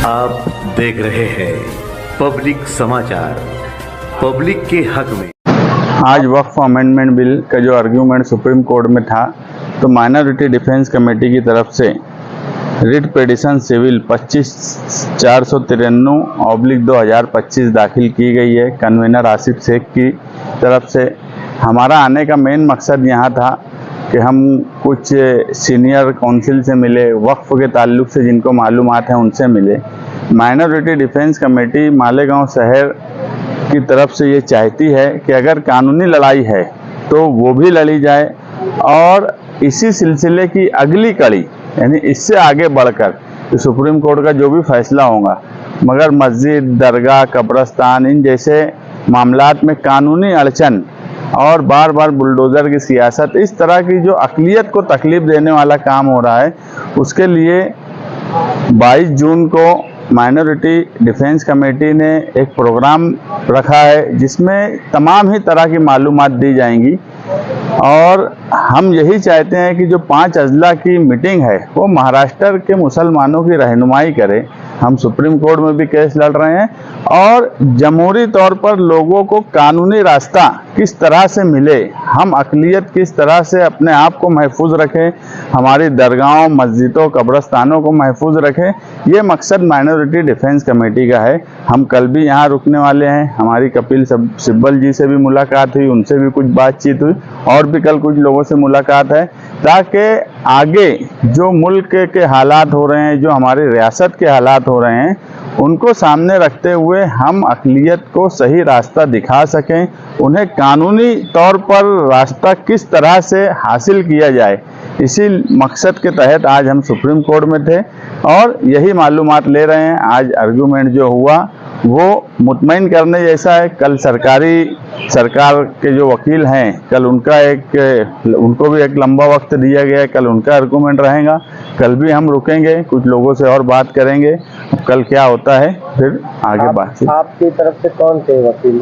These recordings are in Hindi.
आप देख रहे हैं पब्लिक समाचार, पब्लिक के हक में। आज वक्फ अमेंडमेंट बिल का जो आर्ग्यूमेंट सुप्रीम कोर्ट में था, तो माइनॉरिटी डिफेंस कमेटी की तरफ से रिट पिटीशन सिविल 25/493/2025 दाखिल की गई है कन्वीनर आसिफ शेख की तरफ से। हमारा आने का मेन मकसद यहाँ था कि हम कुछ सीनियर काउंसिल से मिले, वक्फ के ताल्लुक से जिनको मालूमात हैं उनसे मिले। माइनॉरिटी डिफेंस कमेटी मालेगांव शहर की तरफ से ये चाहती है कि अगर कानूनी लड़ाई है तो वो भी लड़ी जाए, और इसी सिलसिले की अगली कड़ी यानी इससे आगे बढ़कर तो सुप्रीम कोर्ट का जो भी फैसला होगा, मगर मस्जिद, दरगाह, कब्रस्तान इन जैसे मामलात में कानूनी अड़चन और बार बार बुलडोज़र की सियासत, इस तरह की जो अक़लियत को तकलीफ देने वाला काम हो रहा है, उसके लिए 22 जून को माइनॉरिटी डिफेंस कमेटी ने एक प्रोग्राम रखा है जिसमें तमाम ही तरह की मालूमात दी जाएंगी। और हम यही चाहते हैं कि जो 5 अजला की मीटिंग है वो महाराष्ट्र के मुसलमानों की रहनुमाई करे। हम सुप्रीम कोर्ट में भी केस लड़ रहे हैं और जमहूरी तौर पर लोगों को कानूनी रास्ता किस तरह से मिले, हम अक़लियत किस तरह से अपने आप को महफूज रखें, हमारी दरगाहों, मस्जिदों, कब्रस्तानों को महफूज रखें, ये मकसद माइनॉरिटी डिफेंस कमेटी का है। हम कल भी यहाँ रुकने वाले हैं। हमारी कपिल सिब्बल जी से भी मुलाकात हुई, उनसे भी कुछ बातचीत हुई, और भी कल कुछ लोगों से मुलाकात है, ताकि आगे जो मुल्क के हालात हो रहे हैं, जो हमारी रियासत के हालात हो रहे हैं, उनको सामने रखते हुए हम अक़लियत को सही रास्ता दिखा सकें, उन्हें कानूनी तौर पर रास्ता किस तरह से हासिल किया जाए। इसी मकसद के तहत आज हम सुप्रीम कोर्ट में थे और यही मालूमात ले रहे हैं। आज आर्गूमेंट जो हुआ वो मुतमईन करने जैसा है। कल सरकार के जो वकील हैं, कल उनको भी एक लंबा वक्त दिया गया है, कल उनका आर्गूमेंट रहेगा। कल भी हम रुकेंगे, कुछ लोगों से और बात करेंगे, कल क्या होता है फिर आगे बातचीत। आपकी तरफ से कौन थे वकील?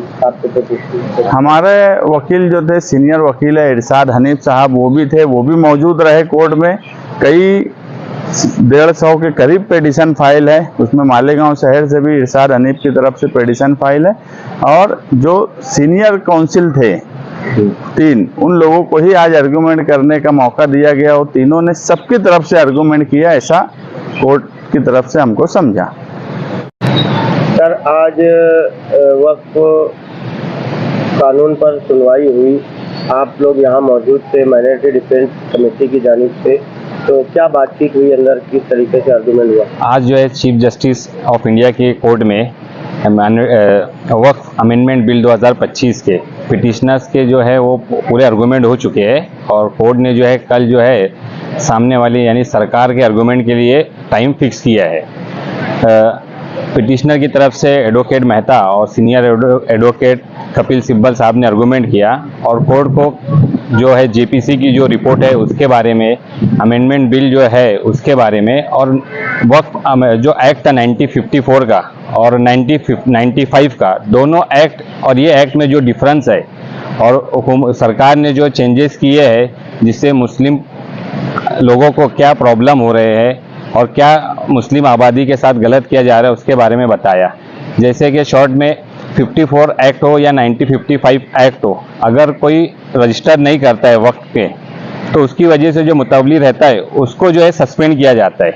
हमारे वकील जो थे, सीनियर वकील है इरशाद हनीफ साहब, वो भी थे, वो भी मौजूद रहे कोर्ट में। कई 150 के करीब पिटीशन फाइल है, उसमें मालेगांव शहर से भी इरशाद हनीफ की तरफ से पिटीशन फाइल है, और जो सीनियर काउंसिल थे 3, उन लोगों को ही आज आर्गूमेंट करने का मौका दिया गया और तीनों ने सबकी तरफ से आर्गूमेंट किया, ऐसा कोर्ट की तरफ से हमको समझा। सर, आज वक्फ कानून पर सुनवाई हुई, आप लोग यहाँ मौजूद थे माइनॉरिटी डिफेंस कमेटी की जानिब से, तो क्या बातचीत हुई अंदर, किस तरीके से आर्गूमेंट हुआ? आज जो है चीफ जस्टिस ऑफ इंडिया के कोर्ट में वक्फ अमेंडमेंट बिल 2025 के पिटिशनर्स के जो है वो पूरे आर्गूमेंट हो चुके हैं, और कोर्ट ने जो है कल जो है सामने वाली यानी सरकार के आर्गूमेंट के लिए टाइम फिक्स किया है। पिटिशनर की तरफ से एडवोकेट मेहता और सीनियर एडवोकेट कपिल सिब्बल साहब ने आर्गूमेंट किया, और कोर्ट को जो है जेपीसी की जो रिपोर्ट है उसके बारे में, अमेंडमेंट बिल जो है उसके बारे में, और वक्फ जो एक्ट था 1954 का और 1995 का, दोनों एक्ट और ये एक्ट में जो डिफरेंस है, और सरकार ने जो चेंजेस किए हैं जिससे मुस्लिम लोगों को क्या प्रॉब्लम हो रहे हैं और क्या मुस्लिम आबादी के साथ गलत किया जा रहा है उसके बारे में बताया। जैसे कि शॉर्ट में 54 एक्ट हो या 1955 एक्ट हो, अगर कोई रजिस्टर नहीं करता है वक्त पे, तो उसकी वजह से जो मुतवली रहता है उसको जो है सस्पेंड किया जाता है।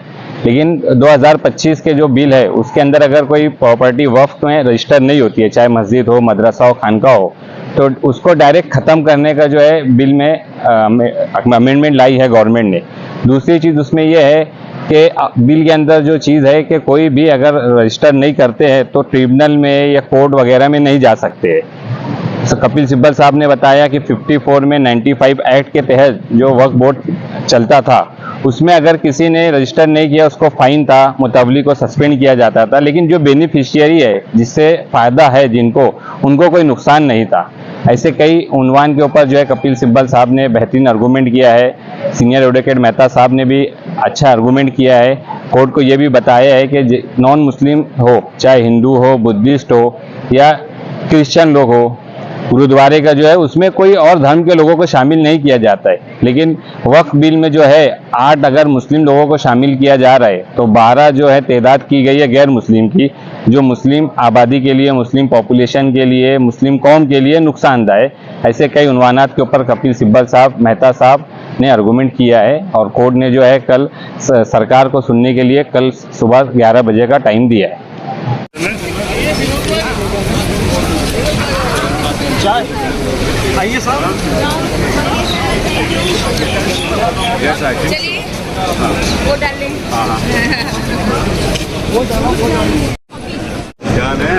लेकिन 2025 के जो बिल है उसके अंदर अगर कोई प्रॉपर्टी वक्फ में रजिस्टर नहीं होती है, चाहे मस्जिद हो, मदरसा हो, खानका हो, तो उसको डायरेक्ट ख़त्म करने का जो है बिल में अमेंडमेंट लाई है गवर्नमेंट ने। दूसरी चीज़ उसमें यह है कि बिल के अंदर जो चीज़ है कि कोई भी अगर रजिस्टर नहीं करते हैं तो ट्रिब्यूनल में या कोर्ट वगैरह में नहीं जा सकते हैं। तो कपिल सिब्बल साहब ने बताया कि 54 में 95 एक्ट के तहत जो वक्फ बोर्ड चलता था उसमें अगर किसी ने रजिस्टर नहीं किया उसको फाइन था, मुतवली को सस्पेंड किया जाता था, लेकिन जो बेनिफिशियरी है जिससे फ़ायदा है जिनको, उनको कोई नुकसान नहीं था। ऐसे कई उन्वान के ऊपर जो है कपिल सिब्बल साहब ने बेहतरीन आर्गूमेंट किया है। सीनियर एडवोकेट मेहता साहब ने भी अच्छा आर्गूमेंट किया है। कोर्ट को ये भी बताया है कि नॉन मुस्लिम हो, चाहे हिंदू हो, बुद्धिस्ट हो या क्रिश्चियन लोग हो, गुरुद्वारे का जो है उसमें कोई और धर्म के लोगों को शामिल नहीं किया जाता है, लेकिन वक्फ बिल में जो है 8 अगर मुस्लिम लोगों को शामिल किया जा रहा है तो 12 जो है तादाद की गई है गैर मुस्लिम की, जो मुस्लिम आबादी के लिए, मुस्लिम पॉपुलेशन के लिए, मुस्लिम कौम के लिए नुकसानदायक है। ऐसे कई उन्वानात के ऊपर कपिल सिब्बल साहब, मेहता साहब ने आर्गूमेंट किया है और कोर्ट ने जो है कल सरकार को सुनने के लिए कल सुबह 11 बजे का टाइम दिया है। आइए साहब, चलिए वो डाल लें। जान है